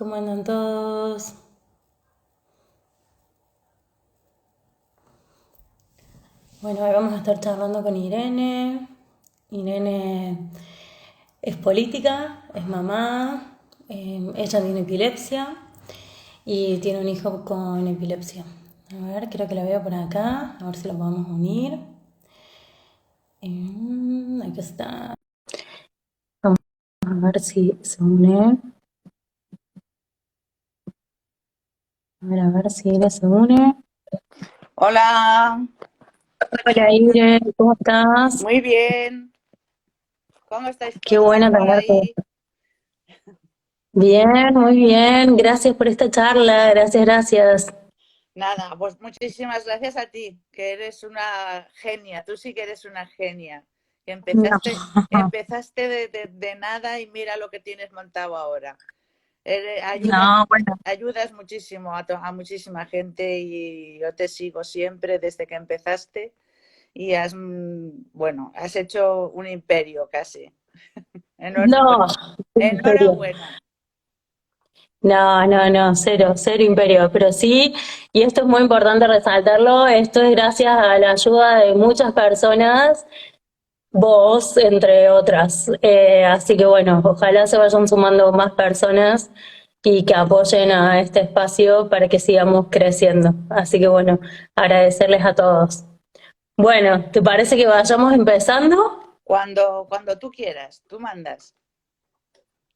¿Cómo andan todos? Bueno, hoy vamos a estar charlando con Irene. Irene es política, es mamá, ella tiene epilepsia y tiene un hijo con epilepsia. A ver, creo que la veo por acá, a ver si lo podemos unir. Aquí está. Vamos a ver si se une. A ver si Irene se une. Hola, Hola Irene, ¿cómo estás? muy bien. ¿Cómo estáis Qué todos bueno por tenerte. ahí? Bien, muy bien. Gracias por esta charla. Gracias, gracias. Nada, pues muchísimas gracias a ti, que eres una genia. Tú sí que eres una genia. Que No, empezaste de nada y mira lo que tienes montado ahora. Ayudas, no, bueno. ayudas muchísimo a muchísima gente y yo te sigo siempre desde que empezaste y bueno, has hecho un imperio casi. No, en serio. Enhorabuena. No, no, no, cero, cero imperio. Pero sí, y esto es muy importante resaltarlo, esto es gracias a la ayuda de muchas personas, vos, entre otras. Así que bueno, ojalá se vayan sumando más personas y que apoyen a este espacio para que sigamos creciendo. Así que bueno, agradecerles a todos. Bueno, ¿te parece que vayamos empezando? Cuando tú quieras, tú mandas.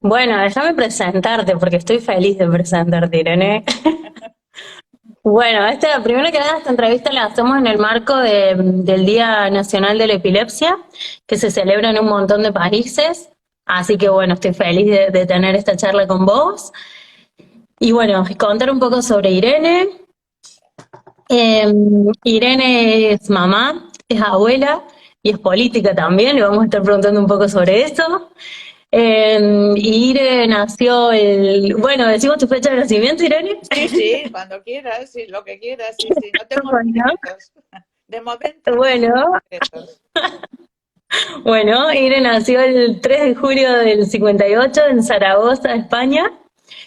Bueno, déjame presentarte porque estoy feliz de presentarte, Irene. Bueno, primero que nada, esta entrevista la hacemos en el marco del Día Nacional de la Epilepsia, que se celebra en un montón de países. Así que bueno, estoy feliz de tener esta charla con vos. Y bueno, contar un poco sobre Irene. Eh, Irene es mamá, es abuela y es política también. Le vamos a estar preguntando un poco sobre eso. Irene nació Bueno, decimos tu fecha de nacimiento, Irene. Sí, sí, cuando quieras, sí, lo que quieras, sí, sí, no tengo Bueno, secretos. De momento no tengo bueno, secretos. bueno, Irene nació el 3 de julio del 58 en Zaragoza, España,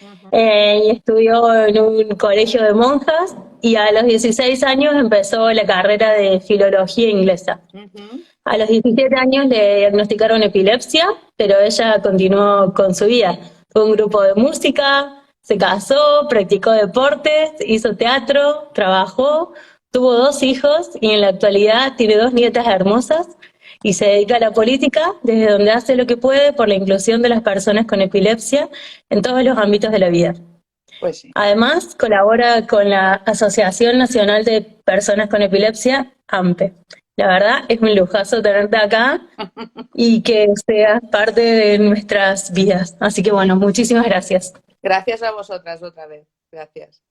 Ujú, y estudió en un colegio de monjas y a los 16 años empezó la carrera de filología inglesa. ujú. A los 17 años le diagnosticaron epilepsia, pero ella continuó con su vida. Fue un grupo de música, se casó, practicó deportes, hizo teatro, trabajó, tuvo dos hijos y en la actualidad tiene dos nietas hermosas y se dedica a la política desde donde hace lo que puede por la inclusión de las personas con epilepsia en todos los ámbitos de la vida. Pues sí. Además, colabora con la Asociación Nacional de Personas con Epilepsia, AMPE. La verdad, es un lujazo tenerte acá y que seas parte de nuestras vidas. Así que bueno, muchísimas gracias. Gracias a vosotras otra vez. Gracias.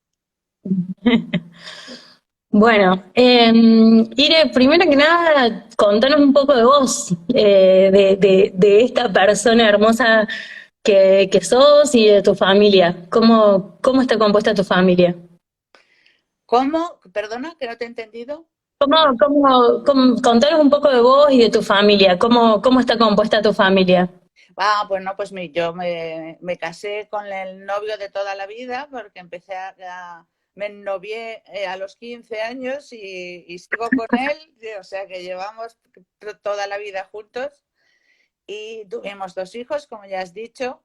Bueno, Ire, primero que nada, contanos un poco de vos, de esta persona hermosa que sos y de tu familia. ¿Cómo está compuesta tu familia? ¿Cómo? Perdona, que no te he entendido. Contanos un poco de vos y de tu familia? ¿Cómo está compuesta tu familia? Ah, pues no, pues yo me casé con el novio de toda la vida porque me ennovié a los 15 años y sigo con él, o sea que llevamos toda la vida juntos y tuvimos dos hijos, como ya has dicho,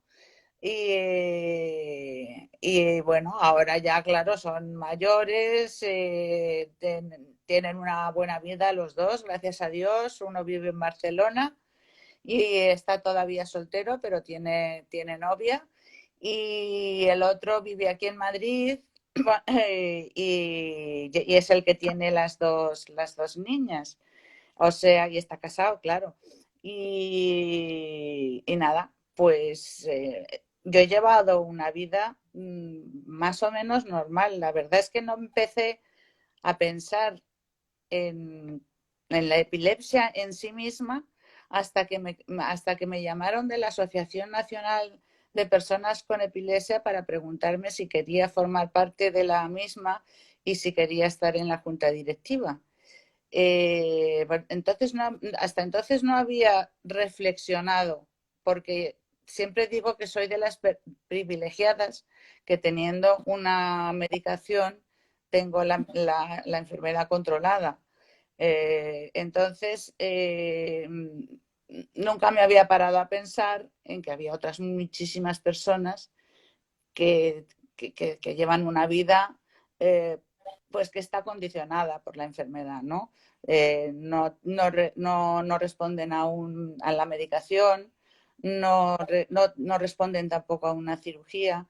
y bueno, ahora ya, claro, son mayores, tienen una buena vida los dos, gracias a Dios. Uno vive en Barcelona y está todavía soltero, pero tiene novia. Y el otro vive aquí en Madrid y es el que tiene las dos niñas. O sea, y está casado, claro. Y nada, pues yo he llevado una vida más o menos normal. La verdad es que no empecé a pensar en la epilepsia en sí misma hasta que me llamaron de la Asociación Nacional de Personas con Epilepsia para preguntarme si quería formar parte de la misma y si quería estar en la junta directiva. Entonces hasta entonces no había reflexionado, porque siempre digo que soy de las privilegiadas que teniendo una medicación tengo la enfermedad controlada. Entonces, nunca me había parado a pensar en que había otras muchísimas personas que, que llevan una vida pues que está condicionada por la enfermedad, ¿no? No responden a la medicación, no responden tampoco a una cirugía,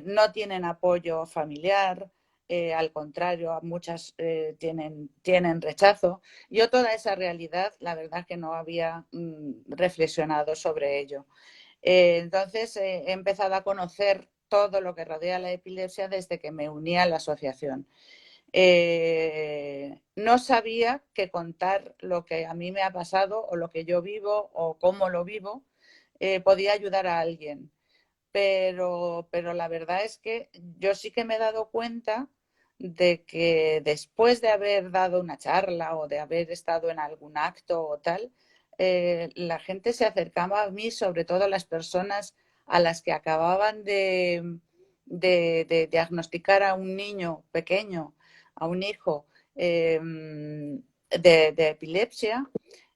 no tienen apoyo familiar, al contrario, muchas tienen rechazo. Yo toda esa realidad, la verdad que no había reflexionado sobre ello. Entonces he empezado a conocer todo lo que rodea la epilepsia desde que me uní a la asociación. No sabía que contar lo que a mí me ha pasado o lo que yo vivo o cómo lo vivo podía ayudar a alguien. Pero la verdad es que yo sí que me he dado cuenta de que después de haber dado una charla o de haber estado en algún acto o tal, la gente se acercaba a mí, sobre todo las personas a las que acababan de diagnosticar a un niño pequeño, a un hijo de epilepsia,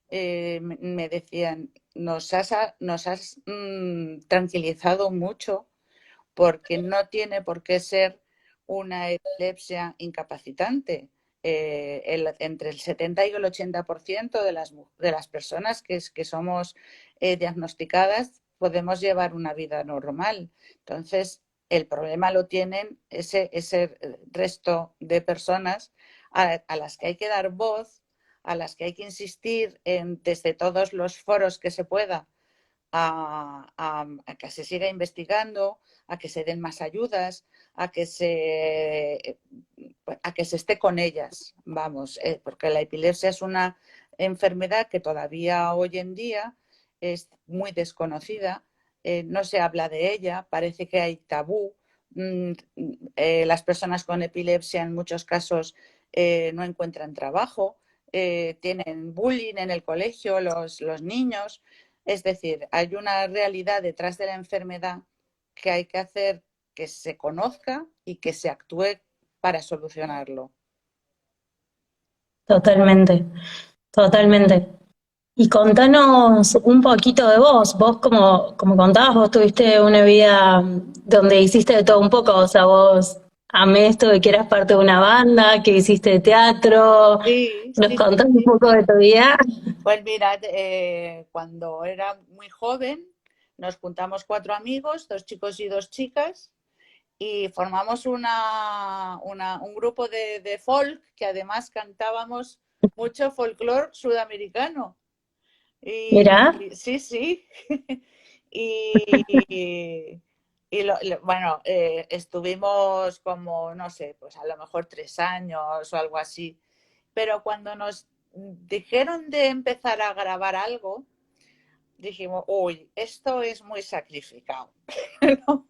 me decían, nos has tranquilizado mucho porque no tiene por qué ser una epilepsia incapacitante. Entre el 70 y el 80% de las personas que somos diagnosticadas podemos llevar una vida normal. Entonces, el problema lo tienen ese resto de personas a las que hay que dar voz, a las que hay que insistir desde todos los foros que se pueda a que se siga investigando, a que se den más ayudas, a que se esté con ellas, vamos, porque la epilepsia es una enfermedad que todavía hoy en día es muy desconocida, no se habla de ella, parece que hay tabú. Las personas con epilepsia en muchos casos no encuentran trabajo, tienen bullying en el colegio los niños. Es decir, hay una realidad detrás de la enfermedad que hay que hacer que se conozca y que se actúe para solucionarlo. Totalmente, totalmente. Y contanos un poquito de vos. Vos, como contabas, vos tuviste una vida donde hiciste de todo un poco. O sea, vos amé esto de que eras parte de una banda, que hiciste teatro. Sí, ¿Nos sí, contás sí, un sí. poco de tu vida? Pues mira, cuando era muy joven nos juntamos 4 amigos, 2 chicos y 2 chicas, y formamos un grupo de folk que además cantábamos mucho folclore sudamericano. Mirá, Sí, sí. Y, bueno, estuvimos como, no sé, pues a lo mejor 3 años o algo así. Pero cuando nos dijeron de empezar a grabar algo, dijimos, uy, esto es muy sacrificado. No,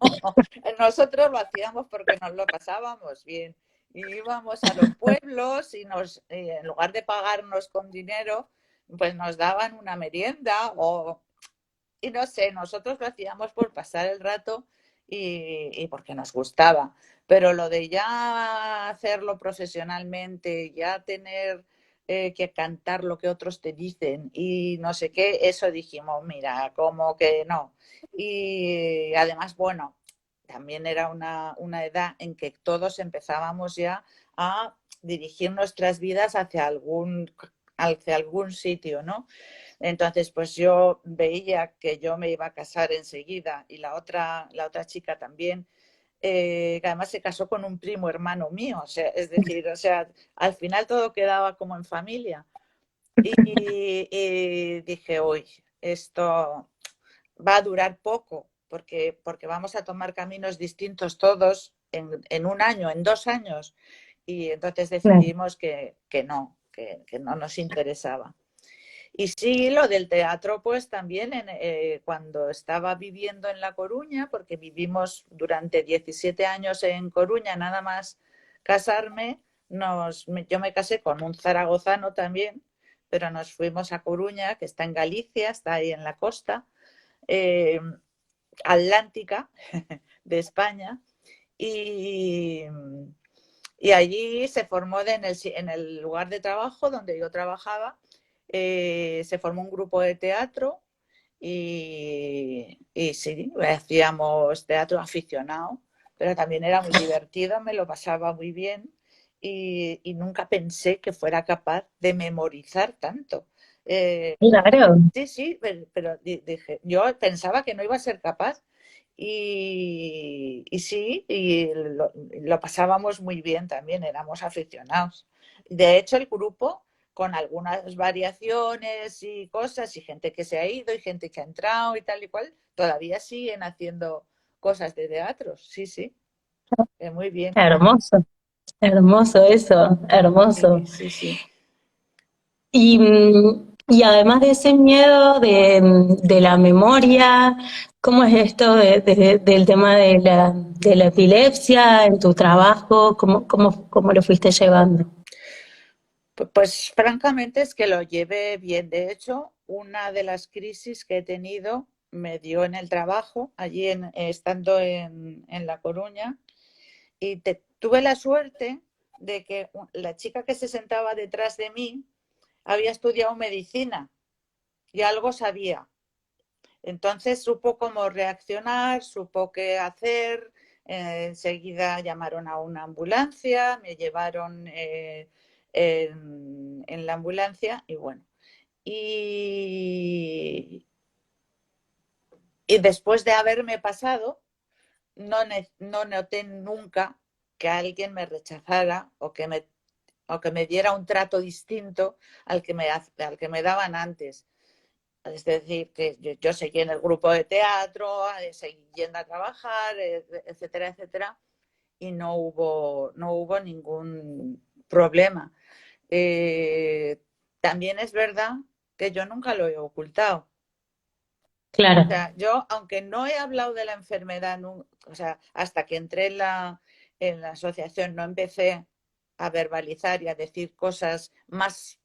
nosotros lo hacíamos porque nos lo pasábamos bien. Y íbamos a los pueblos y en lugar de pagarnos con dinero, pues nos daban una merienda y no sé, nosotros lo hacíamos por pasar el rato y porque nos gustaba. Pero lo de ya hacerlo profesionalmente, ya tener que cantar lo que otros te dicen y no sé qué, eso dijimos, mira, como que no. Y además, bueno, también era una edad en que todos empezábamos ya a dirigir nuestras vidas hacia algún sitio, ¿no? Entonces, pues yo veía que yo me iba a casar enseguida y la otra chica también, que además se casó con un primo hermano mío, o sea, es decir, o sea, al final todo quedaba como en familia. Y dije, uy, esto va a durar poco, porque vamos a tomar caminos distintos todos en un año, en 2 años. Y entonces decidimos que no nos interesaba. Y sí, lo del teatro, pues también cuando estaba viviendo en La Coruña, porque vivimos durante 17 años en Coruña, nada más casarme, yo me casé con un zaragozano también, pero nos fuimos a Coruña, que está en Galicia, está ahí en la costa, eh, atlántica, de España. Y, y allí se formó en el lugar de trabajo donde yo trabajaba, se formó un grupo de teatro y sí, hacíamos teatro aficionado, pero también era muy divertido, me lo pasaba muy bien y nunca pensé que fuera capaz de memorizar tanto. Eh, Claro, sí, sí, pero dije, yo pensaba que no iba a ser capaz y sí, y lo pasábamos muy bien también, éramos aficionados. De hecho, el grupo, con algunas variaciones y cosas, y gente que se ha ido y gente que ha entrado y tal y cual, todavía siguen haciendo cosas de teatro. Sí, sí, muy bien. hermoso, hermoso eso, hermoso. Sí, sí, sí. Y además de ese miedo de la memoria, ¿cómo es esto del tema de la epilepsia en tu trabajo? ¿Cómo lo fuiste llevando? Pues francamente es que lo llevé bien. De hecho, una de las crisis que he tenido me dio en el trabajo, allí estando en La Coruña, y tuve la suerte de que la chica que se sentaba detrás de mí había estudiado medicina y algo sabía. Entonces supo cómo reaccionar, supo qué hacer. Enseguida llamaron a una ambulancia, me llevaron en la ambulancia y bueno. Y, y después de haberme pasado, no noté nunca que alguien me rechazara o que me diera un trato distinto al que me daban antes. Es decir, que yo seguí en el grupo de teatro, seguí yendo a trabajar, etcétera, etcétera, y no hubo ningún problema. Eh, También es verdad que yo nunca lo he ocultado. O Claro, sea, yo, aunque no he hablado de la enfermedad, o sea, hasta que entré en la asociación, no empecé a verbalizar y a decir cosas más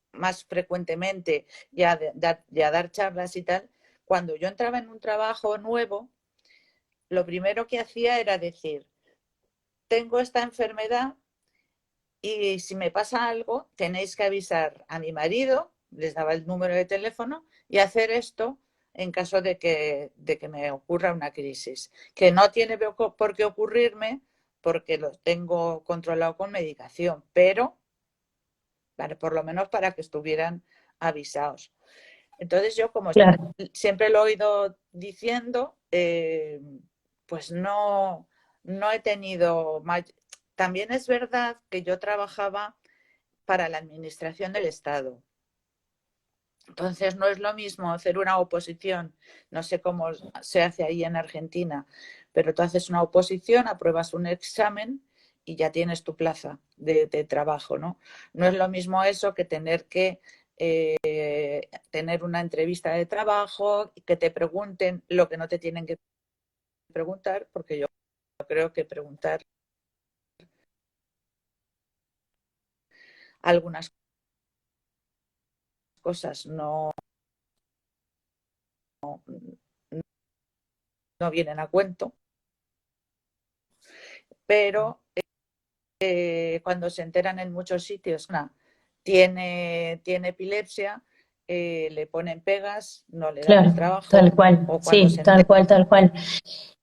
frecuentemente y a dar charlas y tal. Cuando yo entraba en un trabajo nuevo, lo primero que hacía era decir, tengo esta enfermedad y si me pasa algo, tenéis que avisar a mi marido, les daba el número de teléfono, y hacer esto en caso de que me ocurra una crisis, que no tiene por qué ocurrirme porque lo tengo controlado con medicación, pero por lo menos para que estuvieran avisados. Entonces yo, como claro, siempre lo he ido diciendo, pues no he tenido... También es verdad que yo trabajaba para la administración del Estado. Entonces no es lo mismo hacer una oposición, no sé cómo se hace ahí en Argentina, pero tú haces una oposición, apruebas un examen y ya tienes tu plaza de trabajo, ¿no? No es lo mismo eso que tener que tener una entrevista de trabajo y que te pregunten lo que no te tienen que preguntar, porque yo creo que preguntar algunas cosas no vienen a cuento, pero cuando se enteran en muchos sitios, tiene epilepsia, le ponen pegas, no le dan el claro, tal trabajo, cual, o cuando sí, se tal enteran, cual, tal cual.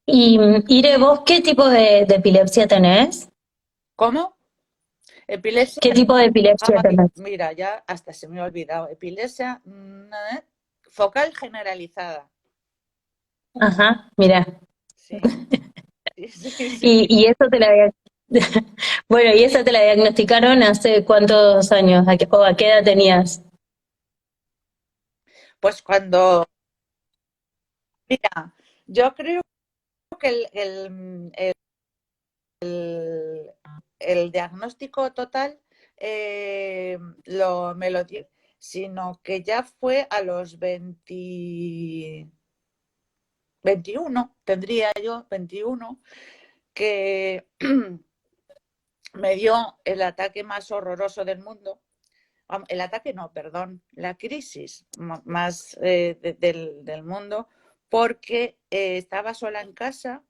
Y Ire, ¿vos qué tipo de epilepsia tenés? ¿cómo? Epilepsia, ¿Qué tipo de epilepsia ay, tenés? mira, ya hasta se me ha olvidado, epilepsia focal generalizada, Ajá, mira. sí, sí, sí, sí. Y eso te la bueno, y esa te la diagnosticaron hace cuántos años, o a qué edad tenías. Pues cuando, mira, yo creo que el diagnóstico total me lo dio, sino que ya fue a los 21, tendría yo 21, que me dio el ataque más horroroso del mundo. El ataque no, perdón, la crisis más del mundo, porque estaba sola en casa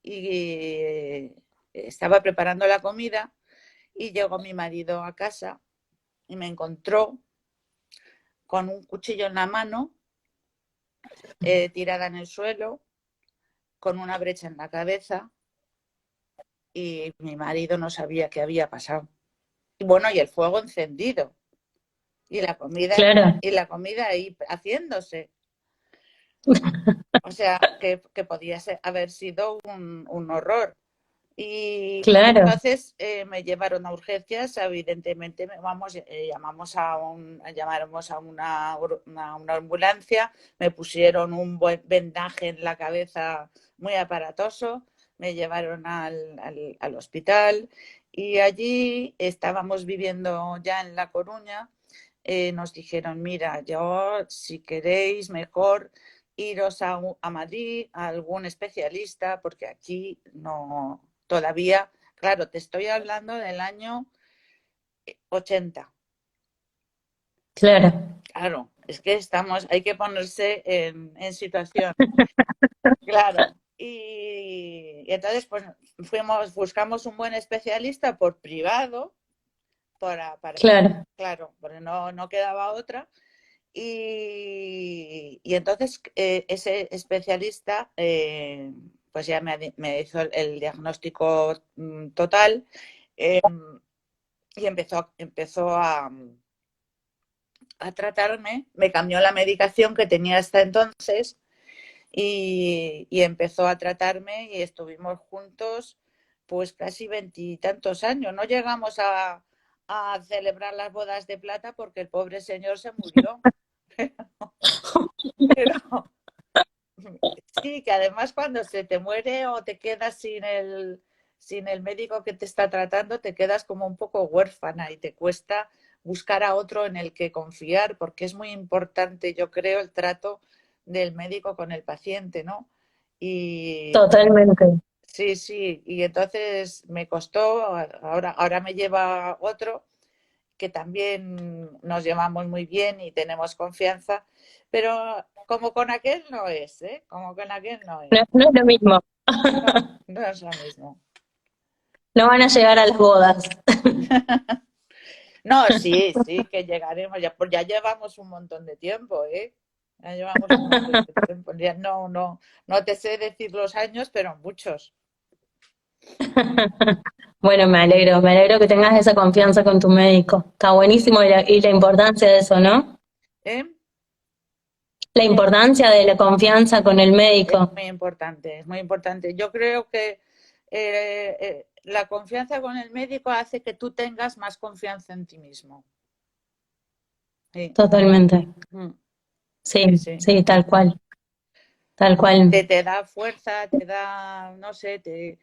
y estaba preparando la comida y llegó mi marido a casa y me encontró con un cuchillo en la mano, tirada en el suelo, con una brecha en la cabeza, y mi marido no sabía qué había pasado. Y bueno, y el fuego encendido y claro, la comida ahí haciéndose. O sea, que podía haber sido un horror. Y claro, entonces me llevaron a urgencias, evidentemente llamamos a una ambulancia, me pusieron un buen vendaje en la cabeza muy aparatoso, me llevaron al hospital y allí estábamos viviendo ya en La Coruña. Nos dijeron, mira, yo si queréis mejor iros a Madrid, a algún especialista, porque aquí no, todavía, claro, te estoy hablando del año 80. claro. Claro, es que hay que ponerse en situación, claro. Y entonces, pues buscamos un buen especialista por privado, Claro, claro, porque no quedaba otra. Y entonces ese especialista pues ya me hizo el diagnóstico total, eh, y empezó a tratarme, me cambió la medicación que tenía hasta entonces y empezó a tratarme y estuvimos juntos pues casi veintitantos años. No llegamos a celebrar las bodas de plata porque el pobre señor se murió. Pero sí, que además cuando se te muere o te quedas sin el médico que te está tratando, te quedas como un poco huérfana y te cuesta buscar a otro en el que confiar, porque es muy importante, yo creo, el trato del médico con el paciente, ¿no? Y totalmente. sí, sí, y entonces me costó, ahora me lleva otro que también nos llevamos muy bien y tenemos confianza, pero como con aquel no es, ¿eh? Como con aquel no es. No, no es lo mismo. No, no es lo mismo. No van a llegar a las bodas. No, sí, sí, que llegaremos, ya, pues ya llevamos un montón de tiempo, ¿eh? Ya llevamos un montón de tiempo. Ya no te sé decir los años, pero muchos. Bueno, me alegro que tengas esa confianza con tu médico. Está buenísimo y la importancia de eso, ¿no? ¿Eh? La importancia de la confianza con el Es médico. muy importante, es muy importante. Yo creo que la confianza con el médico hace que tú tengas más confianza en ti mismo. Sí, Totalmente. mm, sí, Sí, sí. sí, tal cual, tal cual. Te da fuerza, te da, no sé, te-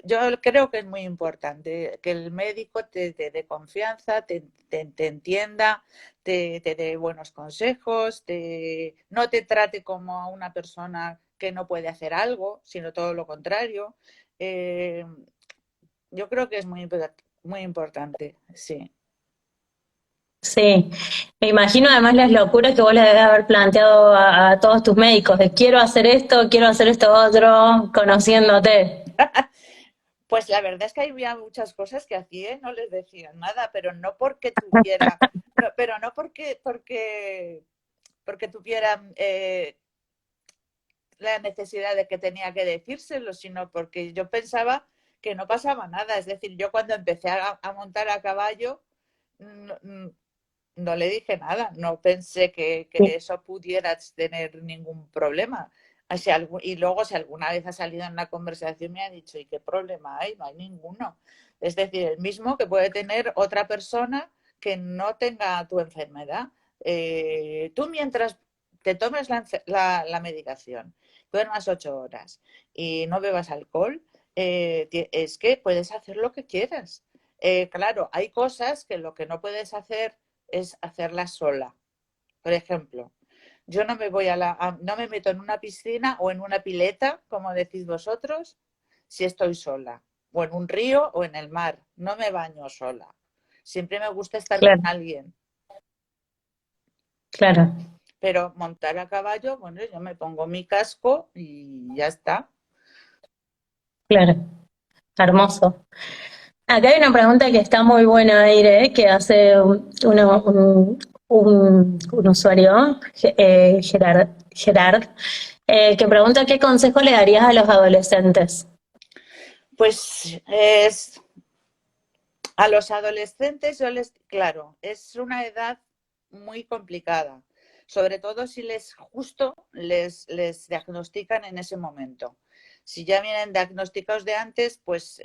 yo creo que es muy importante que el médico te dé confianza, te entienda, te dé buenos consejos, no te trate como a una persona que no puede hacer algo, sino todo lo contrario. Eh, yo creo que es muy importante, sí. Sí. Me imagino además las locuras que vos le debes haber planteado a todos tus médicos, de quiero hacer esto otro, conociéndote. Pues la verdad es que había muchas cosas que hacía y no les decía nada, pero no porque tuviera, no, pero no porque tuviera la necesidad de que tenía que decírselo, sino porque yo pensaba que no pasaba nada. Es decir, yo cuando empecé a montar a caballo, no, no le dije nada, no pensé que eso pudiera tener ningún problema. Y luego, si alguna vez ha salido en la conversación, me ha dicho, ¿y qué problema hay? No hay ninguno. Es decir, el mismo que puede tener otra persona que no tenga tu enfermedad. Tú mientras te tomes la medicación, duermas 8 horas y no bebas alcohol, es que puedes hacer lo que quieras. Claro, hay cosas que lo que no puedes hacer es hacerlas sola. Por ejemplo, yo no me meto en una piscina o en una pileta, como decís vosotros, si estoy sola, o en un río o en el mar. No me baño sola. Siempre me gusta estar con Claro, alguien. claro. pero montar a caballo, bueno, yo me pongo mi casco y ya está. Claro, hermoso. Acá hay una pregunta que está muy buena, Aire, que hace un usuario, Gerard, que pregunta qué consejo le darías a los adolescentes. Pues a los adolescentes, claro, es una edad muy complicada, sobre todo si les diagnostican en ese momento. Si ya vienen diagnosticados de antes, pues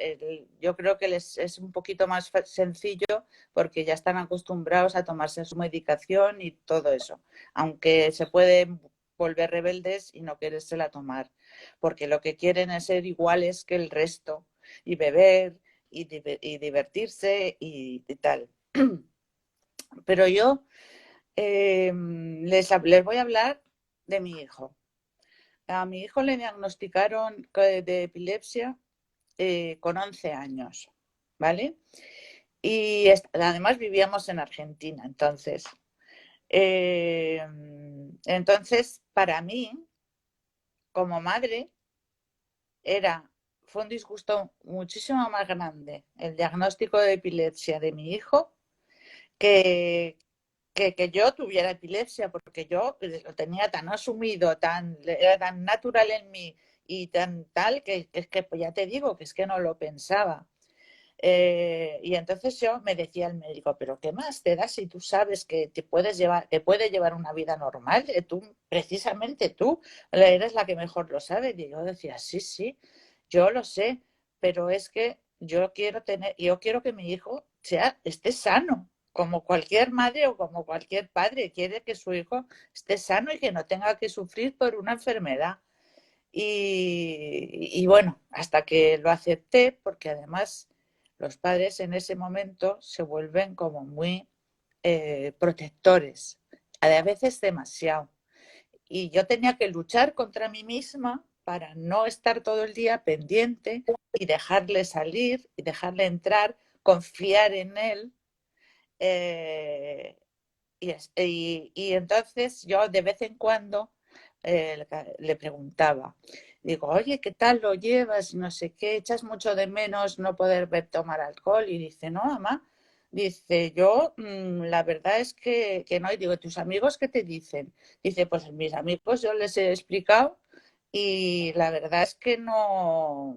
yo creo que les es un poquito más sencillo porque ya están acostumbrados a tomarse su medicación y todo eso, aunque se pueden volver rebeldes y no querérsela tomar, porque lo que quieren es ser iguales que el resto y beber y divertirse y tal. Pero yo les voy a hablar de mi hijo. A mi hijo le diagnosticaron de epilepsia con 11 años, ¿vale? Y además vivíamos en Argentina, eh, entonces para mí, como madre, fue un disgusto muchísimo más grande el diagnóstico de epilepsia de mi hijo que, que yo tuviera epilepsia, porque yo lo tenía tan asumido, era tan natural en mí y tan tal que es que pues ya te digo que es que no lo pensaba. Y entonces yo me decía el médico, pero ¿qué más te da si tú sabes que te puedes llevar, que puedes llevar una vida normal? Tú, precisamente tú, eres la que mejor lo sabe. Y yo decía, sí, sí, yo lo sé, pero es que yo quiero que mi hijo esté sano, como cualquier madre o como cualquier padre quiere que su hijo esté sano y que no tenga que sufrir por una enfermedad. Y bueno, hasta que lo acepté, porque además los padres en ese momento se vuelven como muy protectores, a veces demasiado. Y yo tenía que luchar contra mí misma para no estar todo el día pendiente y dejarle salir y dejarle entrar, confiar en él. eh, y entonces yo de vez en cuando le preguntaba, digo, oye, ¿qué tal lo llevas? No sé qué, echas mucho de menos no poder ver tomar alcohol. Y dice, no, mamá, dice, yo la verdad es que no. Y digo, ¿tus amigos qué te dicen? Dice, pues mis amigos yo les he explicado y la verdad es que no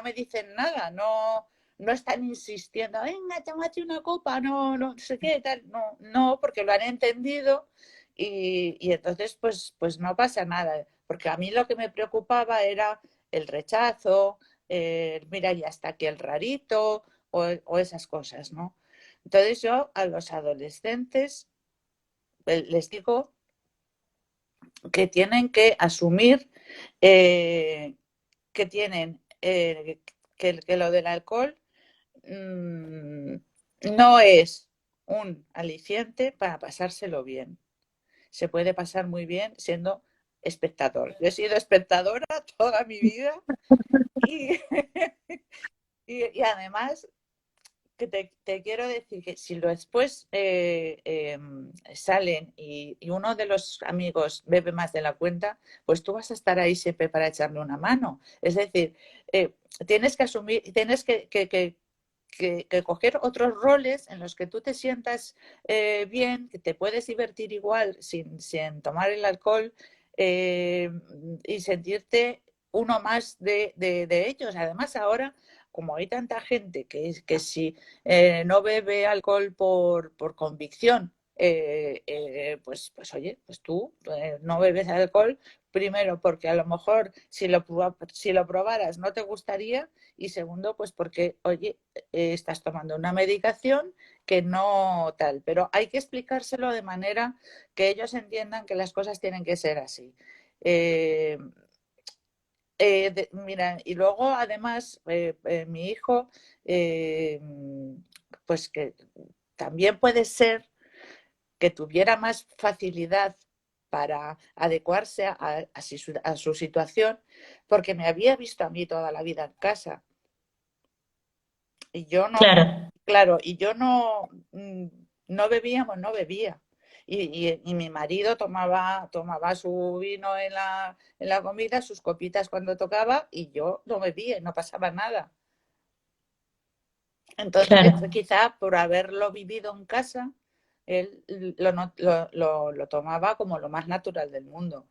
me dicen nada, no están insistiendo, venga, tómate una copa, no sé qué, tal, no, porque lo han entendido y entonces pues no pasa nada, porque a mí lo que me preocupaba era el rechazo, mira, ya está aquí el rarito o esas cosas, ¿no? Entonces yo a los adolescentes les digo que tienen que asumir que tienen que lo del alcohol mmm, no es un aliciente para pasárselo bien. Se puede pasar muy bien siendo espectador. Yo he sido espectadora toda mi vida y, y además que te quiero decir que si después salen y uno de los amigos bebe más de la cuenta, pues tú vas a estar ahí siempre para echarle una mano. Es decir, eh, tienes que asumir, tienes que coger otros roles en los que tú te sientas bien, que te puedes divertir igual sin tomar el alcohol eh, y sentirte uno más de ellos. Además, ahora como hay tanta gente que si no bebe alcohol por convicción, pues oye, pues tú no bebes alcohol, primero porque a lo mejor si lo probaras no te gustaría y segundo pues porque, oye, estás tomando una medicación que no tal, pero hay que explicárselo de manera que ellos entiendan que las cosas tienen que ser así. Eh, mira, y luego además mi hijo, eh, pues que también puede ser que tuviera más facilidad para adecuarse a su situación, porque me había visto a mí toda la vida en casa. Y yo no, Claro, claro, y yo no, No bebíamos, no bebía. Y mi marido tomaba su vino en la comida, sus copitas cuando tocaba, y yo no bebía, no pasaba nada. Entonces, claro. quizá por haberlo vivido en casa, él lo tomaba como lo más natural del mundo.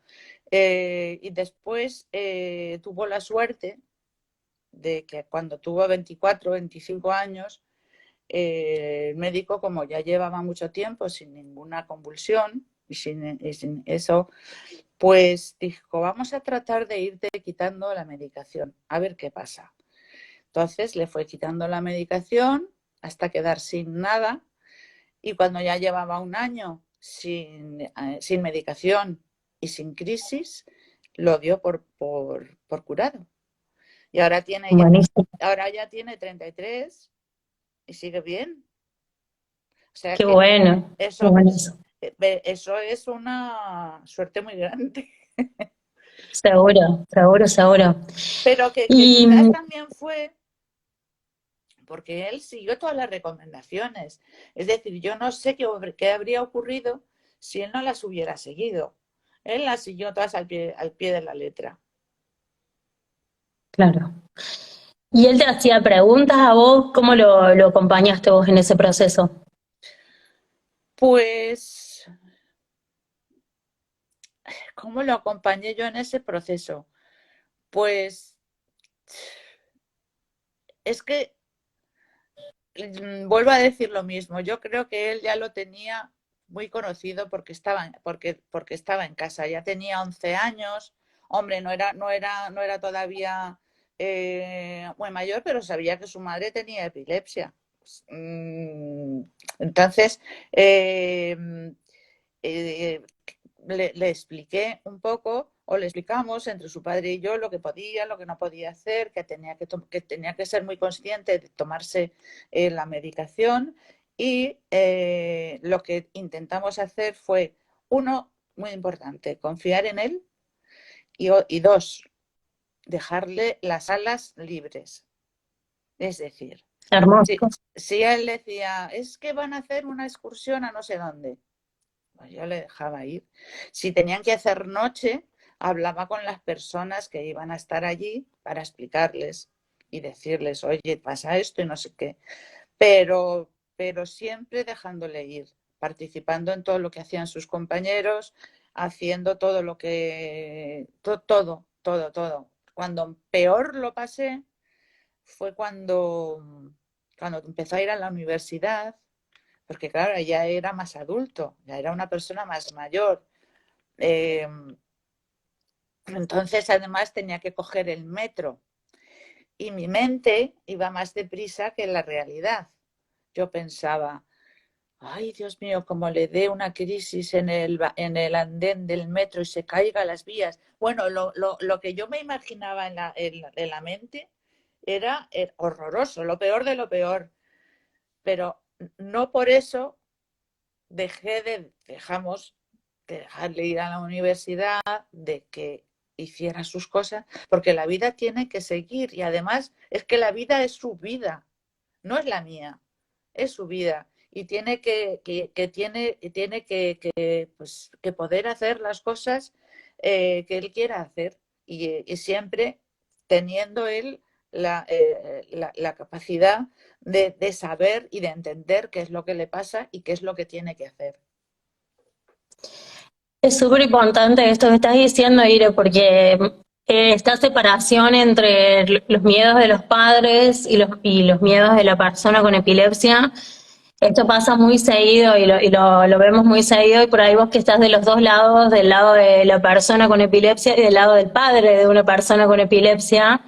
Y después tuvo la suerte de que cuando tuvo 24, 25 años, el médico, como ya llevaba mucho tiempo sin ninguna convulsión y sin eso, pues dijo, vamos a tratar de irte quitando la medicación, a ver qué pasa. Entonces le fue quitando la medicación hasta quedar sin nada, y cuando ya llevaba un año sin medicación y sin crisis, lo dio por curado. Y Buenísimo. ahora ya tiene 33 y sigue bien. O sea Qué que bueno. Qué eso bueno es, eso. eso es una suerte muy grande. Seguro, seguro, seguro. Pero que Y quizás también fue porque él siguió todas las recomendaciones. Es decir, yo no sé qué habría ocurrido si él no las hubiera seguido. Él las siguió todas al pie de la letra. claro. ¿Y él te hacía preguntas a vos? ¿Cómo lo acompañaste vos en ese proceso? Pues, ¿cómo lo acompañé yo en ese proceso? Pues es que vuelvo a decir lo mismo. Yo creo que él ya lo tenía muy conocido porque estaba en casa. Ya tenía 11 años. Hombre, no era todavía muy mayor, pero sabía que su madre tenía epilepsia. Entonces, eh, eh, le expliqué un poco, o le explicamos entre su padre y yo lo que podía, lo que no podía hacer, que tenía que ser muy consciente de tomarse la medicación, y lo que intentamos hacer fue, uno, muy importante, confiar en él, y dos, dejarle las alas libres. Es decir, si, Hermoso. si él decía, es que van a hacer una excursión a no sé dónde, pues yo le dejaba ir. Si tenían que hacer noche, hablaba con las personas que iban a estar allí para explicarles y decirles, oye, pasa esto y no sé qué. Pero siempre dejándole ir, participando en todo lo que hacían sus compañeros, haciendo todo lo que... todo. Cuando peor lo pasé fue cuando empezó a ir a la universidad, porque claro, ya era más adulto, ya era una persona más mayor. Eh, entonces, además, tenía que coger el metro, y mi mente iba más deprisa que la realidad. Yo pensaba, ay, Dios mío, como le dé una crisis en el andén del metro y se caiga a las vías. Bueno, lo que yo me imaginaba en la mente era horroroso, lo peor de lo peor. Pero no por eso dejamos de dejarle ir a la universidad, de que hiciera sus cosas, porque la vida tiene que seguir, y además es que la vida es su vida, no es la mía, es su vida, y tiene pues, que poder hacer las cosas que él quiera hacer, y siempre teniendo él la capacidad de saber y de entender qué es lo que le pasa y qué es lo que tiene que hacer. Es súper importante esto que estás diciendo, Ire, porque esta separación entre los miedos de los padres y los miedos de la persona con epilepsia, esto pasa muy seguido lo vemos muy seguido, y por ahí vos que estás de los dos lados, del lado de la persona con epilepsia y del lado del padre de una persona con epilepsia,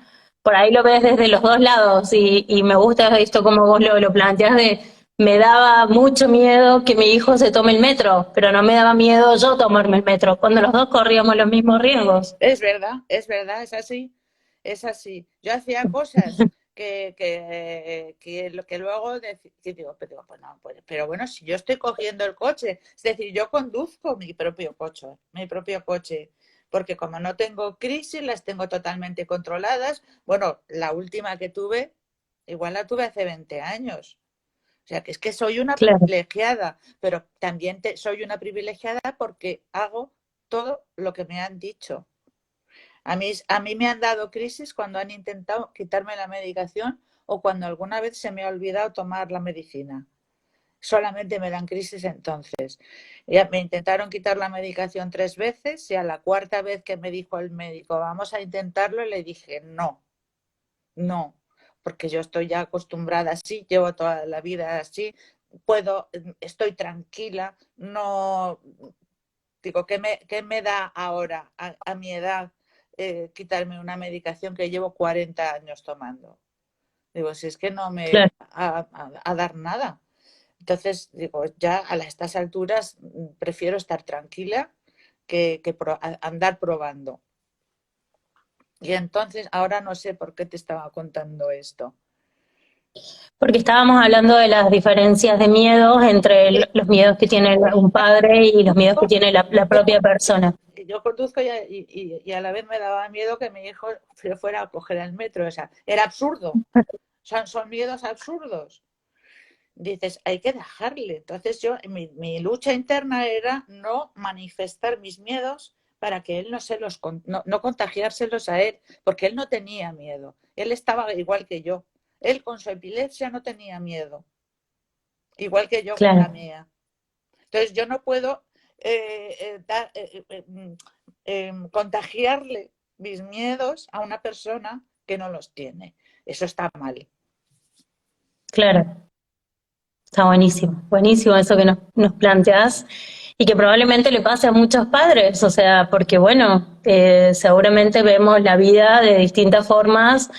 por ahí lo ves desde los dos lados, y me gusta esto como vos lo planteás de me daba mucho miedo que mi hijo se tome el metro, pero no me daba miedo yo tomarme el metro, cuando los dos corríamos los mismos riesgos. Es verdad, es así, es así. Yo hacía cosas que luego digo, pues no, pero bueno, si yo estoy cogiendo el coche, es decir, yo conduzco mi propio coche, porque como no tengo crisis, las tengo totalmente controladas. Bueno, la última que tuve, igual la tuve hace 20 años. O sea, que es que soy una claro, privilegiada, pero también soy una privilegiada porque hago todo lo que me han dicho. A mí me han dado crisis cuando han intentado quitarme la medicación o cuando alguna vez se me ha olvidado tomar la medicina. Solamente me dan crisis entonces. Ya me intentaron quitar la medicación 3 veces y a la cuarta vez que me dijo el médico, vamos a intentarlo, le dije, no, no, porque yo estoy ya acostumbrada así, llevo toda la vida así, estoy tranquila, no, digo, ¿qué me da ahora a mi edad quitarme una medicación que llevo 40 años tomando? Digo, si es que no me claro. va a dar nada. Entonces, digo, ya a estas alturas prefiero estar tranquila que andar probando. Y entonces, ahora no sé por qué te estaba contando esto. Porque estábamos hablando de las diferencias de miedos entre Sí, los miedos que tiene un padre y los miedos que conduzco, tiene la yo, propia persona. yo conduzco y a la vez me daba miedo que mi hijo se fuera a coger el metro. O sea, era absurdo. Son miedos absurdos. Dices, hay que dejarle. Entonces mi lucha interna era no manifestar mis miedos para que él no contagiárselos a él, porque él no tenía miedo. Él estaba igual que yo. Él con su epilepsia no tenía miedo, igual que yo con la Claro, mía. Entonces yo no puedo contagiarle mis miedos a una persona que no los tiene. Eso está mal. claro. Está buenísimo, buenísimo eso que nos planteás y que probablemente le pase a muchos padres, o sea, porque bueno, seguramente vemos la vida de distintas formas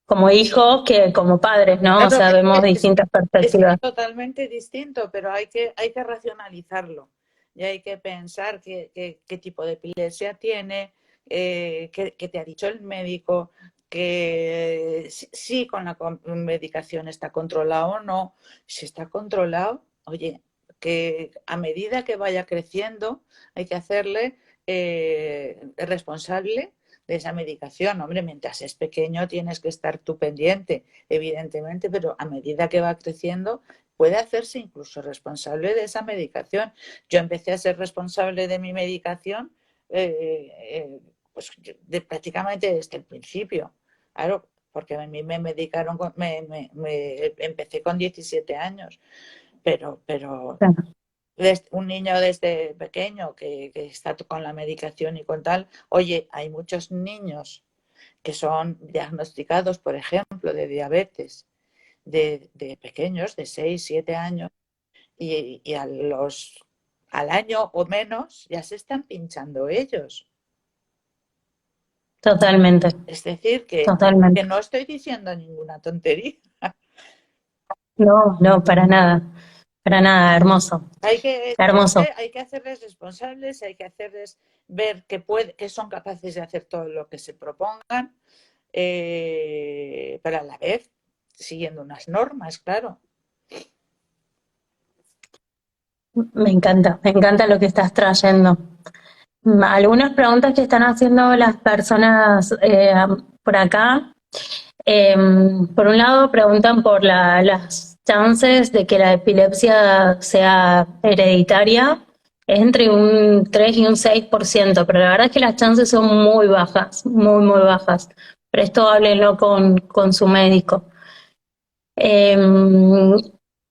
como hijos que como padres, ¿no? O Claro, sea, vemos es, distintas es perspectivas. totalmente distinto, pero hay que racionalizarlo y hay que pensar qué tipo de epilepsia tiene, qué te ha dicho el médico, que si con la medicación está controlado o no. Si está controlado, oye, que a medida que vaya creciendo hay que hacerle responsable de esa medicación. Hombre, mientras es pequeño tienes que estar tú pendiente, evidentemente, pero a medida que va creciendo puede hacerse incluso responsable de esa medicación. Yo empecé a ser responsable de mi medicación pues, prácticamente desde el principio. Claro, porque a mí me medicaron, empecé con 17 años, pero Claro. un niño desde pequeño que está con la medicación y con tal, oye, hay muchos niños que son diagnosticados, por ejemplo, de diabetes de pequeños, de 6 7 años, y al año o menos ya se están pinchando ellos. Totalmente, Es decir, que totalmente. no estoy diciendo ninguna tontería. No, no, para nada, hermoso, Hay que, hermoso. hay que hacerles responsables, hay que hacerles ver que son capaces de hacer todo lo que se propongan, pero a la vez siguiendo unas normas, claro. Me encanta lo que estás trayendo. Algunas preguntas que están haciendo las personas por acá. Eh, por un lado, preguntan por las chances de que la epilepsia sea hereditaria. Es entre un 3 y un 6%, pero la verdad es que las chances son muy bajas, muy, muy bajas. Pero esto háblenlo con su médico. Eh,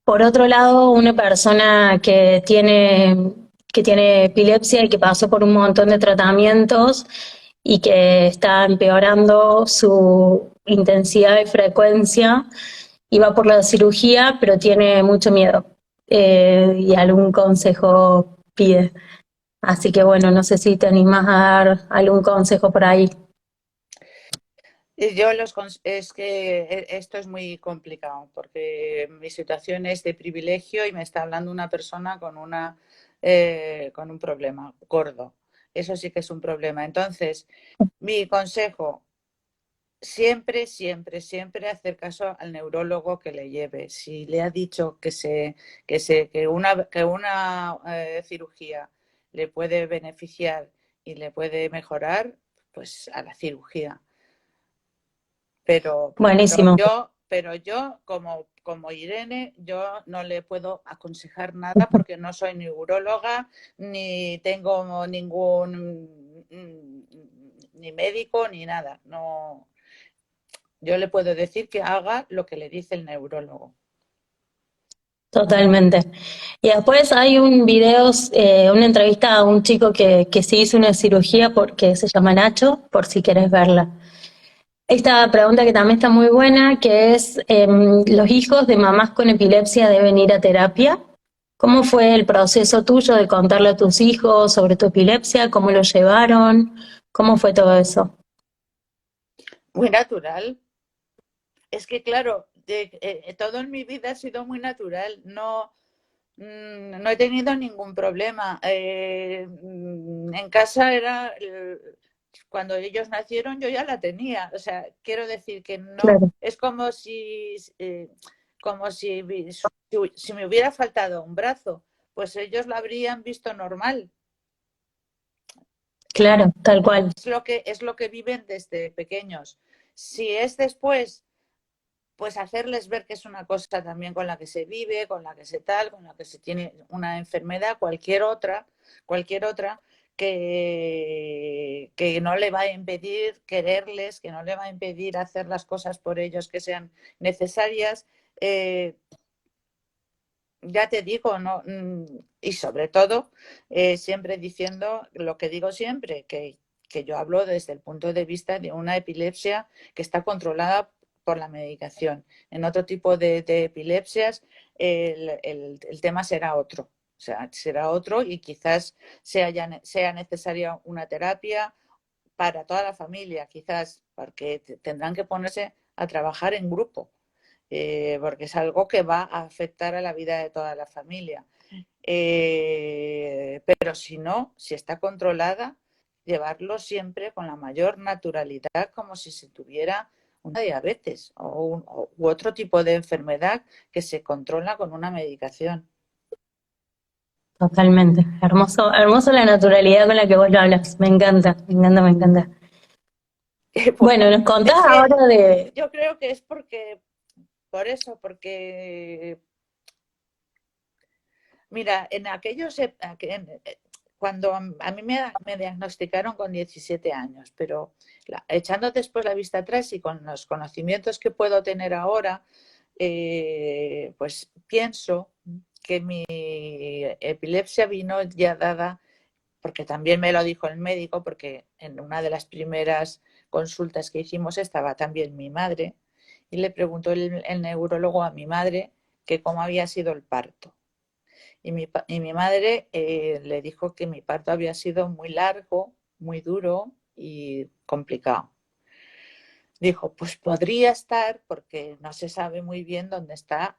por otro lado, una persona que tiene epilepsia y que pasó por un montón de tratamientos y que está empeorando su intensidad y frecuencia y va por la cirugía, pero tiene mucho miedo y algún consejo pide. Así que bueno, no sé si te animas a dar algún consejo por ahí. Es que esto es muy complicado porque mi situación es de privilegio y me está hablando una persona con un problema gordo. Eso sí que es un problema. Entonces, mi consejo, siempre, siempre, siempre hacer caso al neurólogo que le lleve. Si le ha dicho que una cirugía le puede beneficiar y le puede mejorar, pues a la cirugía. Pero Buenísimo. yo como como Irene, yo no le puedo aconsejar nada porque no soy neuróloga ni tengo ningún ni médico ni nada. No, yo le puedo decir que haga lo que le dice el neurólogo. Totalmente. Y después hay un video, una entrevista a un chico que se hizo una cirugía porque se llama Nacho, por si quieres verla. Esta pregunta que también está muy buena, que es, ¿los hijos de mamás con epilepsia deben ir a terapia? ¿Cómo fue el proceso tuyo de contarle a tus hijos sobre tu epilepsia? ¿Cómo lo llevaron? ¿Cómo fue todo eso? Muy natural. Es que, claro, todo en mi vida ha sido muy natural. No, no he tenido ningún problema. En casa era, cuando ellos nacieron yo ya la tenía. O sea, quiero decir que no, Claro, es como si me hubiera faltado un brazo, pues ellos lo habrían visto normal. claro, tal cual. Es lo que viven desde pequeños. Si es después, pues hacerles ver que es una cosa también con la que se vive, con la que se tal, con la que se tiene una enfermedad, cualquier otra que no le va a impedir quererles, que no le va a impedir hacer las cosas por ellos que sean necesarias. Ya te digo, no, y sobre todo, siempre diciendo lo que digo siempre, que yo hablo desde el punto de vista de una epilepsia que está controlada por la medicación. En otro tipo de epilepsias el tema será otro. O sea, será otro y quizás sea necesaria una terapia para toda la familia, quizás, porque tendrán que ponerse a trabajar en grupo, porque es algo que va a afectar a la vida de toda la familia. Pero si no, si está controlada, llevarlo siempre con la mayor naturalidad, como si se tuviera una diabetes u otro tipo de enfermedad que se controla con una medicación. Totalmente. Hermoso, hermoso la naturalidad con la que vos lo hablas. Me encanta, me encanta, me encanta. Pues, Bueno, nos contás es que ahora de... yo creo que es por eso, porque mira, en aquellos, cuando a mí me diagnosticaron con 17 años, pero echando después la vista atrás y con los conocimientos que puedo tener ahora, pues pienso que mi epilepsia vino ya dada, porque también me lo dijo el médico, porque en una de las primeras consultas que hicimos estaba también mi madre, y le preguntó el neurólogo a mi madre que cómo había sido el parto. Y mi madre le dijo que mi parto había sido muy largo, muy duro y complicado. Dijo, pues podría estar, porque no se sabe muy bien dónde está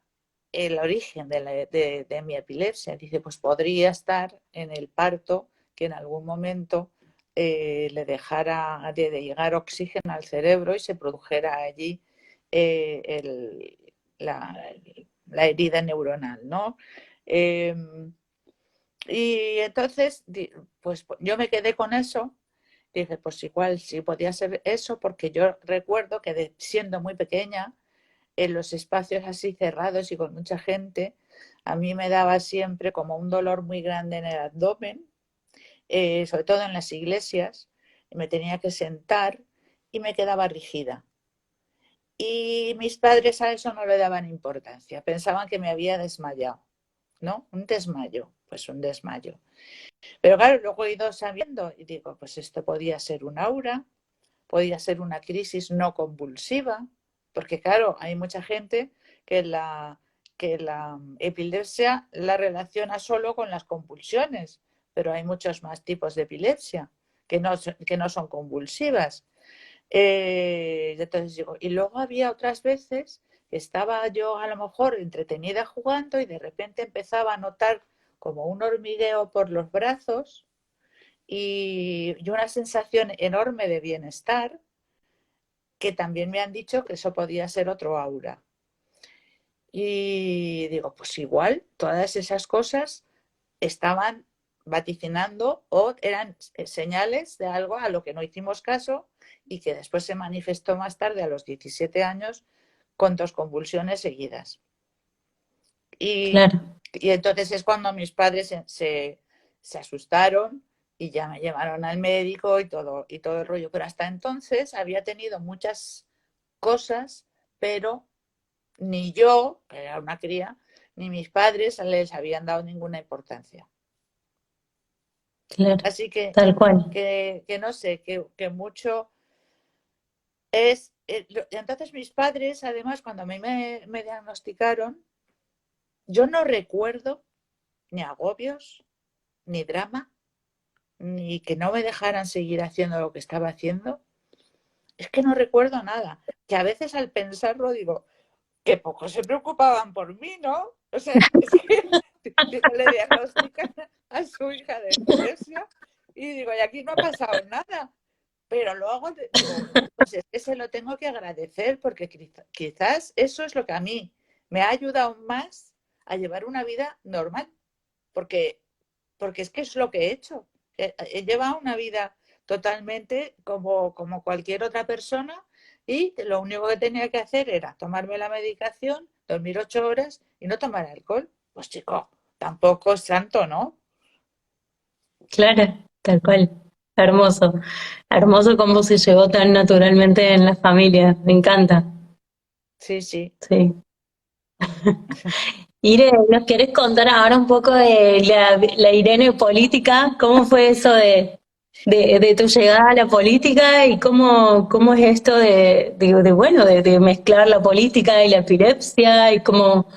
el origen de mi epilepsia. Dice, pues podría estar en el parto, que en algún momento le dejara de llegar oxígeno al cerebro y se produjera allí la, la, herida neuronal, ¿no? Eh, y entonces, pues yo me quedé con eso. Dije, pues igual sí podía ser eso, porque yo recuerdo que siendo muy pequeña, en los espacios así cerrados y con mucha gente, a mí me daba siempre como un dolor muy grande en el abdomen, sobre todo en las iglesias, y me tenía que sentar y me quedaba rígida. Y mis padres a eso no le daban importancia, pensaban que me había desmayado, ¿no? Un desmayo, pues un desmayo. Pero claro, luego he ido sabiendo y digo, pues esto podía ser un aura, podía ser una crisis no convulsiva, porque claro, hay mucha gente que la epilepsia la relaciona solo con las convulsiones, pero hay muchos más tipos de epilepsia que no son convulsivas. Entonces digo, y luego había otras veces que estaba yo a lo mejor entretenida jugando y de repente empezaba a notar como un hormigueo por los brazos y una sensación enorme de bienestar, que también me han dicho que eso podía ser otro aura. Y digo, pues igual todas esas cosas estaban vaticinando o eran señales de algo a lo que no hicimos caso y que después se manifestó más tarde a los 17 años con 2 convulsiones seguidas. Y, claro, y entonces es cuando mis padres se asustaron y ya me llevaron al médico y todo el rollo. Pero hasta entonces había tenido muchas cosas, pero ni yo, que era una cría, ni mis padres les habían dado ninguna importancia. claro, Así tal cual. que no sé, que mucho es... entonces mis padres, además, cuando a mí me diagnosticaron, yo no recuerdo ni agobios, ni drama, ni que no me dejaran seguir haciendo lo que estaba haciendo. Es que no recuerdo nada. Que a veces al pensarlo digo, que poco se preocupaban por mí, ¿no? O sea, es que digo, le diagnostican a su hija de epilepsia y digo, y aquí no ha pasado nada. Pero luego digo, pues es que se lo tengo que agradecer porque quizás eso es lo que a mí me ha ayudado más a llevar una vida normal, porque, porque es que es lo que he hecho. He llevado una vida totalmente como cualquier otra persona y lo único que tenía que hacer era tomarme la medicación, dormir 8 horas y no tomar alcohol. Pues chico, tampoco es santo, ¿no? Claro, tal cual. Hermoso. Hermoso cómo se llevó tan naturalmente en la familia. Me encanta. Sí, sí. Sí. Ire, ¿nos querés contar ahora un poco de la Irene política? ¿Cómo fue eso de tu llegada a la política y cómo es esto bueno, de mezclar la política y la epilepsia y cómo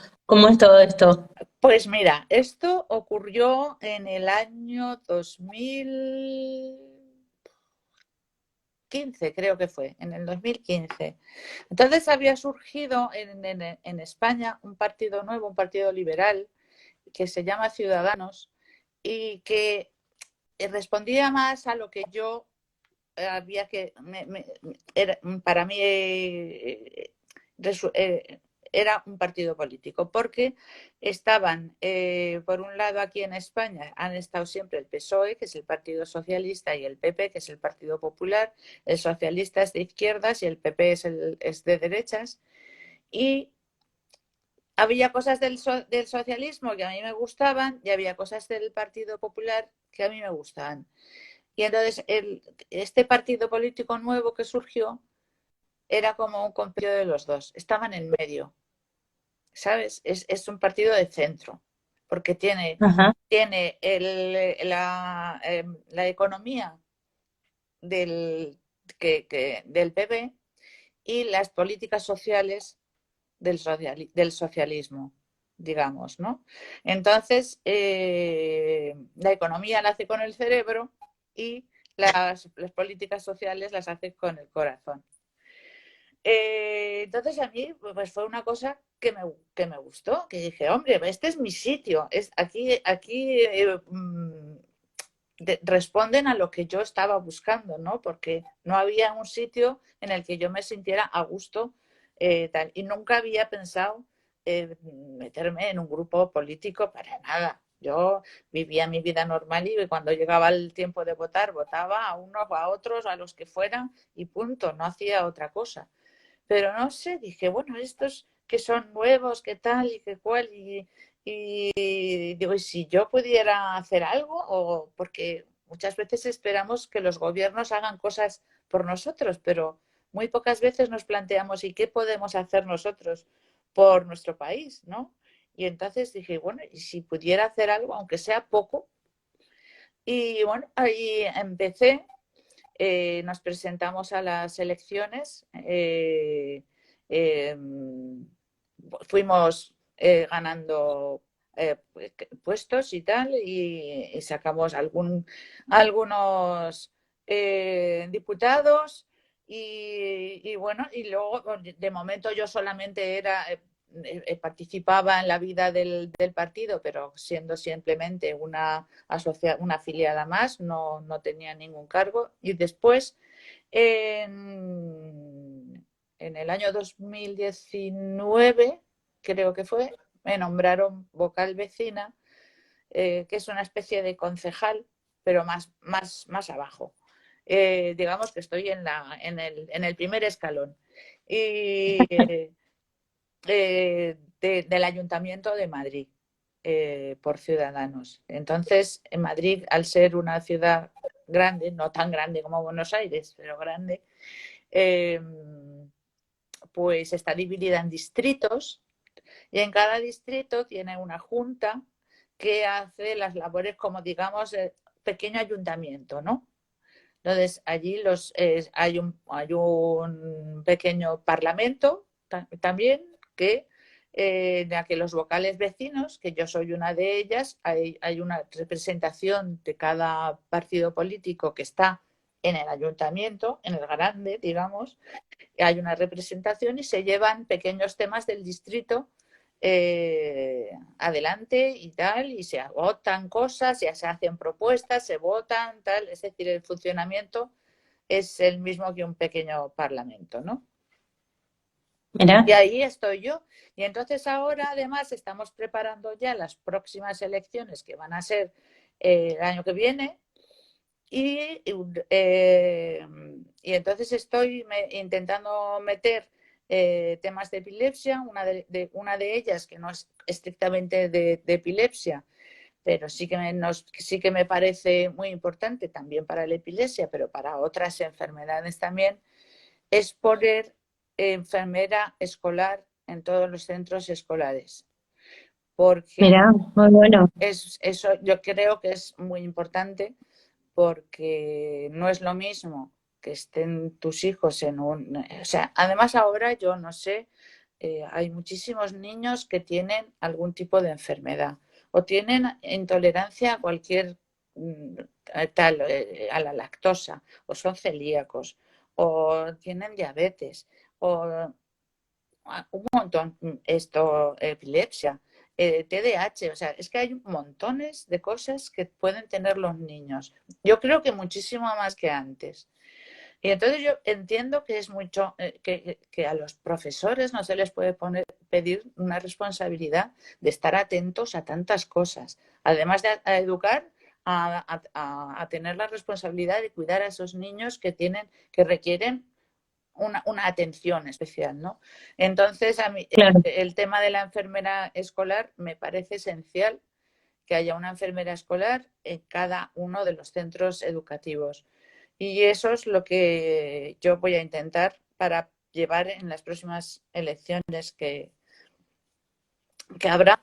es todo esto? Pues mira, esto ocurrió en el año 2015, creo que fue, en el 2015. Entonces había surgido en España un partido nuevo, un partido liberal, que se llama Ciudadanos y que respondía más a lo que yo había que era, para mí era un partido político porque estaban por un lado aquí en España han estado siempre el PSOE, que es el Partido Socialista, y el PP, que es el Partido Popular. El socialista es de izquierdas y el PP es de derechas, y había cosas del socialismo que a mí me gustaban y había cosas del Partido Popular que a mí me gustaban. Y entonces este partido político nuevo que surgió era como un compendio de los dos, estaban en medio, ¿sabes? Es un partido de centro, porque Ajá, tiene la economía del, del PP y las políticas sociales del socialismo, digamos, ¿no? Entonces, la economía la hace con el cerebro y las políticas sociales las hace con el corazón. Entonces a mí pues fue una cosa que me gustó, que dije, hombre, este es mi sitio, aquí responden a lo que yo estaba buscando, ¿no? Porque no había un sitio en el que yo me sintiera a gusto tal. Y nunca había pensado meterme en un grupo político para nada. Yo vivía mi vida normal y cuando llegaba el tiempo de votar, votaba a unos o a otros, a los que fueran y punto, no hacía otra cosa. Pero no sé, dije, bueno, estos que son nuevos, qué tal y qué cual, y digo, ¿y si yo pudiera hacer algo? O porque muchas veces esperamos que los gobiernos hagan cosas por nosotros, pero muy pocas veces nos planteamos, ¿y qué podemos hacer nosotros por nuestro país, ¿no? Y entonces dije, bueno, ¿y si pudiera hacer algo, aunque sea poco? Y bueno, ahí empecé, nos presentamos a las elecciones, eh, fuimos ganando puestos y tal, y sacamos algunos diputados, y bueno, y luego de momento yo solamente participaba en la vida del partido, pero siendo simplemente una afiliada más, no tenía ningún cargo. Y después, en el año 2019, creo que fue, me nombraron vocal vecina, que es una especie de concejal, pero más abajo. Digamos que estoy en el primer escalón. Y del Ayuntamiento de Madrid por Ciudadanos. Entonces, en Madrid, al ser una ciudad grande, no tan grande como Buenos Aires, pero grande, pues está dividida en distritos y en cada distrito tiene una junta que hace las labores como, digamos, pequeño ayuntamiento, ¿no? Entonces, allí hay un pequeño parlamento también que en la que los vocales vecinos, que yo soy una de ellas, hay una representación de cada partido político que está en el ayuntamiento, en el grande, digamos, hay una representación y se llevan pequeños temas del distrito adelante y tal, y se votan cosas, ya se hacen propuestas, se votan, tal, es decir, el funcionamiento es el mismo que un pequeño parlamento, ¿no? Mira, Y ahí estoy yo. Y entonces ahora además estamos preparando ya las próximas elecciones que van a ser el año que viene y, y entonces estoy intentando meter temas de epilepsia, una de ellas que no es estrictamente de epilepsia, pero sí que me parece muy importante también para la epilepsia, pero para otras enfermedades también, es poner enfermera escolar en todos los centros escolares, porque mira, muy bueno. eso yo creo que es muy importante porque no es lo mismo que estén tus hijos en un... O sea, además ahora yo no sé, hay muchísimos niños que tienen algún tipo de enfermedad o tienen intolerancia a cualquier tal, a la lactosa, o son celíacos, o tienen diabetes, o un montón, epilepsia, TDAH, o sea, es que hay montones de cosas que pueden tener los niños. Yo creo que muchísimo más que antes. Y entonces yo entiendo que es mucho, que a los profesores no se les puede pedir una responsabilidad de estar atentos a tantas cosas, además de a educar. A tener la responsabilidad de cuidar a esos niños que requieren una atención especial, ¿no? Entonces, a mí Claro. el tema de la enfermera escolar me parece esencial que haya una enfermera escolar en cada uno de los centros educativos. Y eso es lo que yo voy a intentar para llevar en las próximas elecciones que habrá.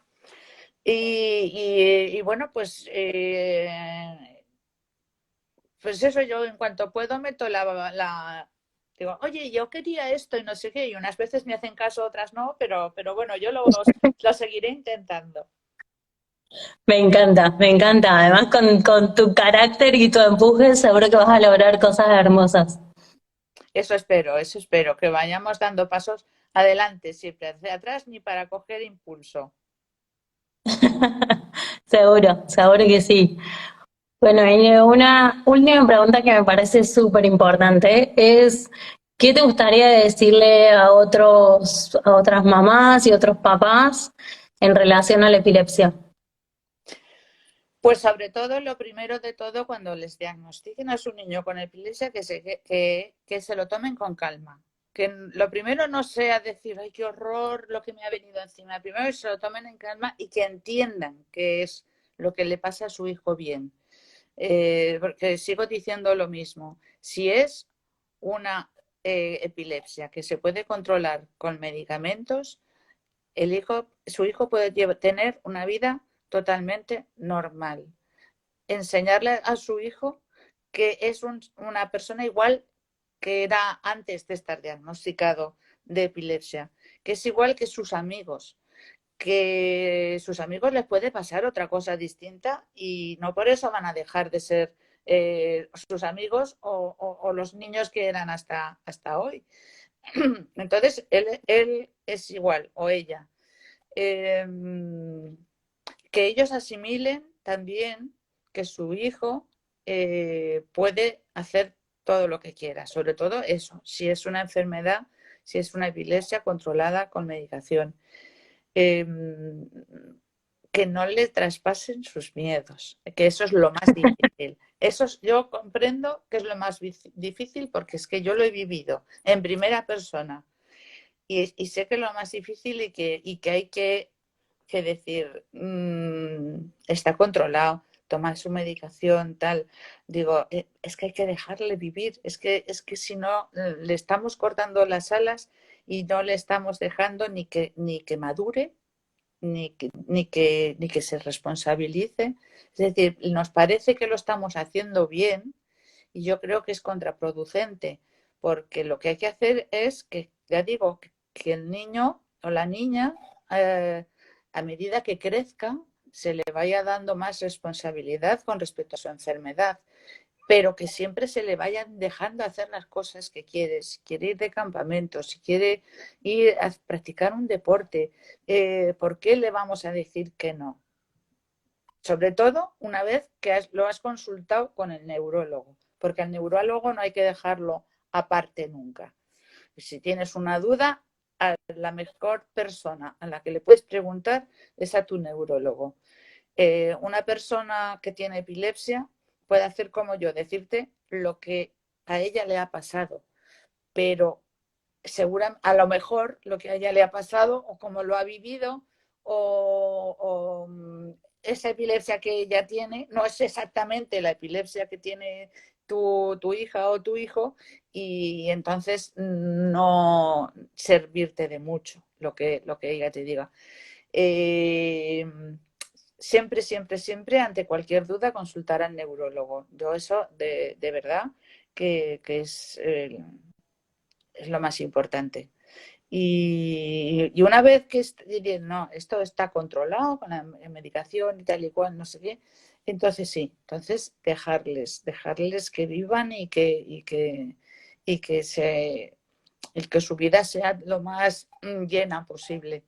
Y bueno, pues eso, yo en cuanto puedo meto digo, oye, yo quería esto y no sé qué, y unas veces me hacen caso, otras no, pero bueno, yo lo seguiré intentando. Me encanta, me encanta. Además, con tu carácter y tu empuje, seguro que vas a lograr cosas hermosas. Eso espero, que vayamos dando pasos adelante, siempre hacia atrás, ni para coger impulso. Seguro, seguro que sí. Bueno, y una última pregunta que me parece súper importante es, ¿qué te gustaría decirle a otras mamás y otros papás en relación a la epilepsia? Pues sobre todo, lo primero de todo, cuando les diagnostiquen a su niño con epilepsia, que se lo tomen con calma. Que lo primero no sea decir, ay, qué horror lo que me ha venido encima. Primero que se lo tomen en calma y que entiendan qué es lo que le pasa a su hijo bien. Porque sigo diciendo lo mismo. Si es una epilepsia que se puede controlar con medicamentos, su hijo puede tener una vida totalmente normal. Enseñarle a su hijo que es una persona igual que era antes de estar diagnosticado de epilepsia, que es igual que sus amigos les puede pasar otra cosa distinta y no por eso van a dejar de ser sus amigos o los niños que eran hasta hoy. Entonces, él es igual o ella. Eh, que ellos asimilen también que su hijo puede hacer todo lo que quiera, sobre todo eso, si es una enfermedad, si es una epilepsia controlada con medicación. Eh, que no le traspasen sus miedos, que eso es lo más difícil. Yo comprendo que es lo más difícil porque es que yo lo he vivido en primera persona. y sé que es lo más difícil y que hay que decir, está controlado, toma su medicación, tal. Digo, es que hay que dejarle vivir, es que si no, le estamos cortando las alas y no le estamos dejando ni que madure, ni que se responsabilice. Es decir, nos parece que lo estamos haciendo bien y yo creo que es contraproducente, porque lo que hay que hacer es que, ya digo, que el niño o la niña, eh, a medida que crezca, se le vaya dando más responsabilidad con respecto a su enfermedad, pero que siempre se le vayan dejando hacer las cosas que quiere. Si quiere ir de campamento, si quiere ir a practicar un deporte, ¿por qué le vamos a decir que no? Sobre todo una vez que lo has consultado con el neurólogo, porque al neurólogo no hay que dejarlo aparte nunca. Y si tienes una duda, a la mejor persona a la que le puedes preguntar es a tu neurólogo. Una persona que tiene epilepsia puede hacer como yo, decirte lo que a ella le ha pasado, pero seguramente, a lo mejor lo que a ella le ha pasado o cómo lo ha vivido o esa epilepsia que ella tiene no es exactamente la epilepsia que tiene tu hija o tu hijo y entonces no servirte de mucho lo que ella te diga. Eh, siempre, siempre, siempre, ante cualquier duda, consultar al neurólogo. Yo eso de verdad que es lo más importante. Y una vez que dirían, no, esto está controlado con la medicación y tal y cual, no sé qué, entonces sí, entonces dejarles que vivan y que, y que su vida sea lo más llena posible.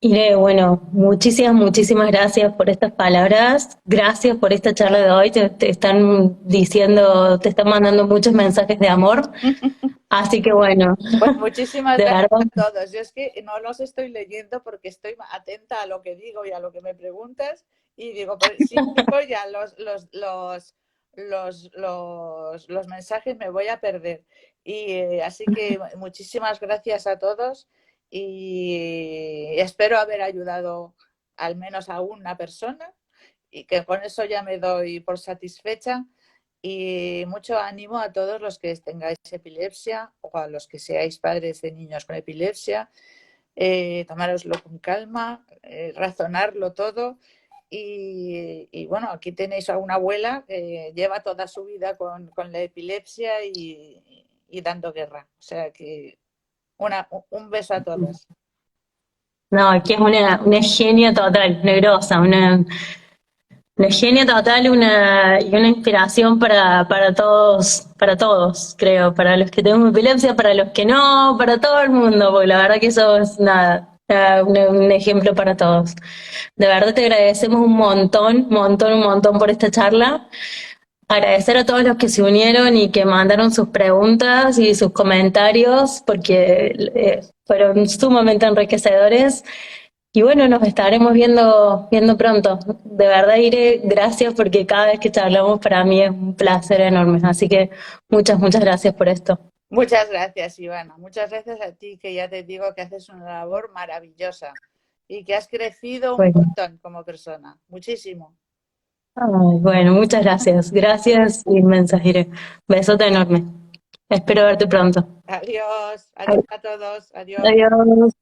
Irene, bueno, muchísimas, muchísimas gracias por estas palabras. Gracias por esta charla de hoy. Te están diciendo, te están mandando muchos mensajes de amor. Así que bueno, Pues muchísimas de gracias verdad, a todos. Yo es que no los estoy leyendo porque estoy atenta a lo que digo y a lo que me preguntas y digo, pues, si digo ya los mensajes me voy a perder. Y así que muchísimas gracias a todos y espero haber ayudado al menos a una persona y que con eso ya me doy por satisfecha. Y mucho ánimo a todos los que tengáis epilepsia o a los que seáis padres de niños con epilepsia. Tomároslo con calma, razonarlo todo. Y bueno, aquí tenéis a una abuela que lleva toda su vida con la epilepsia y dando guerra. O sea que un beso a todos. no, aquí es una genia total, negrosa, una genia total, y una inspiración para todos, creo, para los que tenemos epilepsia, para los que no, para todo el mundo, porque la verdad que eso es nada, un ejemplo para todos. De verdad te agradecemos un montón, montón, un montón por esta charla. Agradecer a todos los que se unieron y que mandaron sus preguntas y sus comentarios, porque fueron sumamente enriquecedores. Y bueno, nos estaremos viendo pronto. De verdad, Ire, gracias porque cada vez que charlamos para mí es un placer enorme. Así que muchas, muchas gracias por esto. Muchas gracias, Ivana. Muchas gracias a ti, que ya te digo que haces una labor maravillosa y que has crecido un Bueno, montón como persona. Muchísimo. ay, bueno, muchas gracias. Gracias inmensas, Ire. Besote enorme. Espero verte pronto. Adiós, adiós a todos, adiós. Adiós.